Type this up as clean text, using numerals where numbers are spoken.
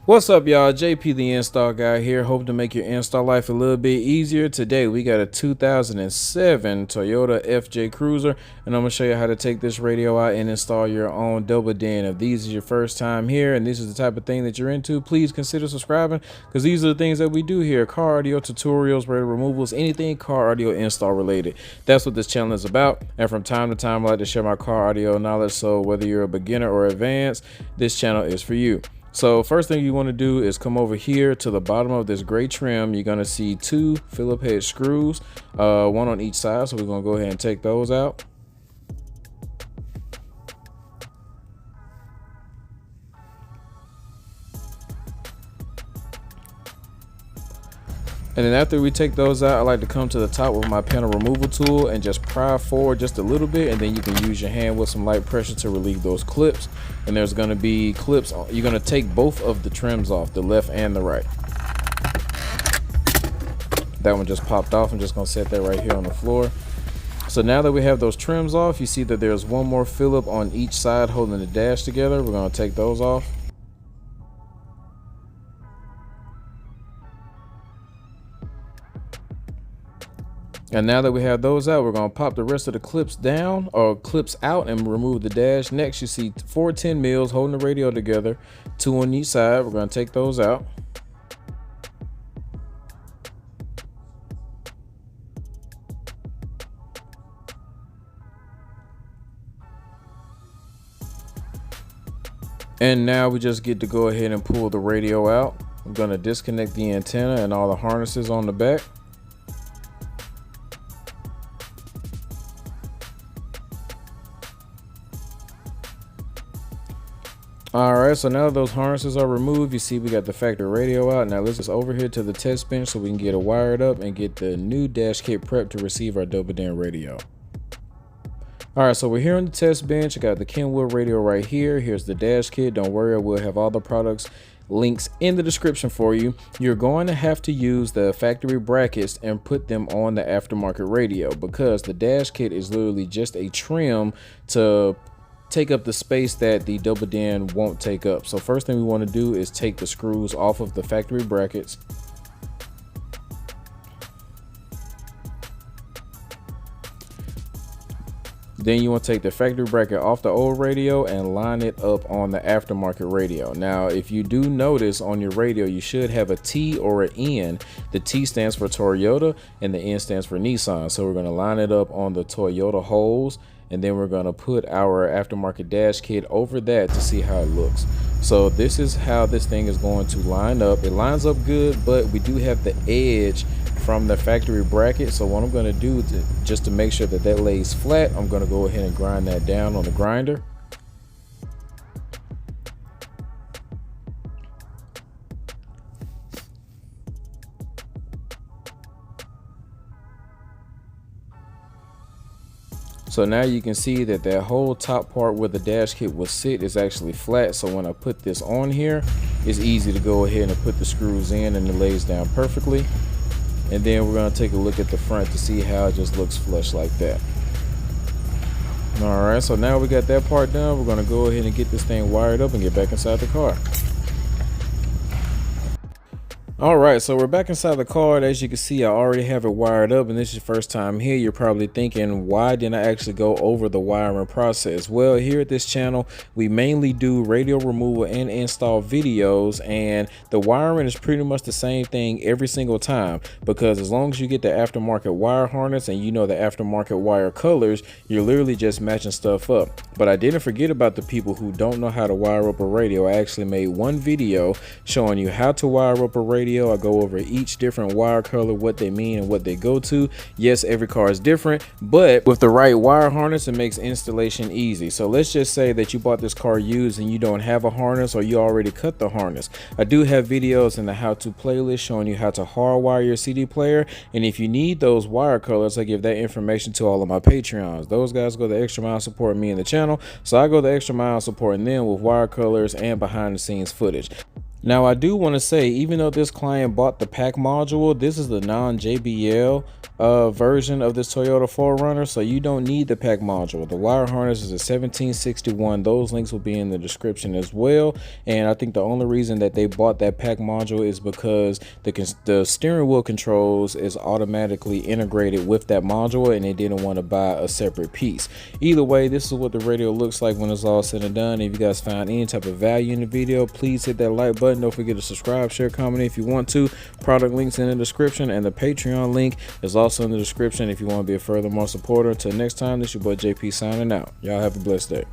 What's up, y'all? JP the install guy here. Hope to make your install life a little bit easier. Today we got a 2007 Toyota FJ Cruiser, and I'm gonna show you how to take this radio out and install your own double din. If these is your first time here and this is the type of thing that you're into, please consider subscribing, because these are the things that we do here: car audio tutorials, radio removals, anything car audio install related. That's what this channel is about. And from time to time I like to share my car audio knowledge, so whether you're a beginner or advanced, this channel is for you. So first thing you want to do is come over here to the bottom of this gray trim. You're going to see two Phillips head screws, one on each side. So we're going to go ahead and take those out. And then after we take those out, I like to come to the top with my panel removal tool and just pry forward just a little bit, and then you can use your hand with some light pressure to relieve those clips. And there's going to be clips. You're going to take both of the trims off, the left and the right. That one just popped off. I'm just going to set that right here on the floor. So now that we have those trims off, you see that there's one more Phillip on each side holding the dash together. We're going to take those off. And now that we have those out, we're going to pop the rest of the clips down, or clips out, and remove the dash. Next, you see 4 10 mils holding the radio together, 2 on each side. We're going to take those out. And now we just get to go ahead and pull the radio out. I'm going to disconnect the antenna and all the harnesses on the back. All right, so now those harnesses are removed, you see we got the factory radio out. Now let's just over here to the test bench so we can get it wired up and get the new dash kit prepped to receive our double din radio. All right, so we're here on the test bench. I got the Kenwood radio right here. Here's the dash kit. Don't worry, I will have all the products links in the description for you. You're going to have to use the factory brackets and put them on the aftermarket radio, because the dash kit is literally just a trim to take up the space that the double din won't take up. So first thing we want to do is take the screws off of the factory brackets. Then you want to take the factory bracket off the old radio and line it up on the aftermarket radio. Now, if you do notice on your radio, you should have a T or an N. The T stands for Toyota and the N stands for Nissan. So we're going to line it up on the Toyota holes, and then we're going to put our aftermarket dash kit over that to see how it looks. So this is how this thing is going to line up. It lines up good, but we do have the edge from the factory bracket. So what I'm going to do just to make sure that that lays flat, I'm going to go ahead and grind that down on the grinder. So now you can see that that whole top part where the dash kit will sit is actually flat. So when I put this on here, it's easy to go ahead and put the screws in, and it lays down perfectly. And then we're going to take a look at the front to see how it just looks flush like that. All right, so now we got that part done. We're going to go ahead and get this thing wired up and get back inside the car. All right, so we're back inside the car. As you can see, I already have it wired up, and this is your first time here. You're probably thinking, why didn't I actually go over the wiring process? Well, here at this channel, we mainly do radio removal and install videos, and the wiring is pretty much the same thing every single time, because as long as you get the aftermarket wire harness and you know the aftermarket wire colors, you're literally just matching stuff up. But I didn't forget about the people who don't know how to wire up a radio. I actually made one video showing you how to wire up a radio. I go over each different wire color, what they mean and what they go to. Yes, every car is different, but with the right wire harness, it makes installation easy. So let's just say that you bought this car used and you don't have a harness, or you already cut the harness. I do have videos in the how-to playlist showing you how to hardwire your CD player, and if you need those wire colors, I give that information to all of my Patreons. Those guys go the extra mile supporting me and the channel, so I go the extra mile supporting them with wire colors and behind the scenes footage. Now, I do want to say, even though this client bought the pack module, this is the non-JBL version of this Toyota 4Runner, so you don't need the pack module. The wire harness is a 1761. Those links will be in the description as well. And I think the only reason that they bought that pack module is because the steering wheel controls is automatically integrated with that module, and they didn't want to buy a separate piece. Either way, this is what the radio looks like when it's all said and done. If you guys found any type of value in the video, please hit that like button. Don't forget to subscribe, share, comment if you want to. Product links in the description, and the Patreon link is also in the description if you want to be a furthermore supporter. Until next time, this is your boy JP signing out. Y'all have a blessed day.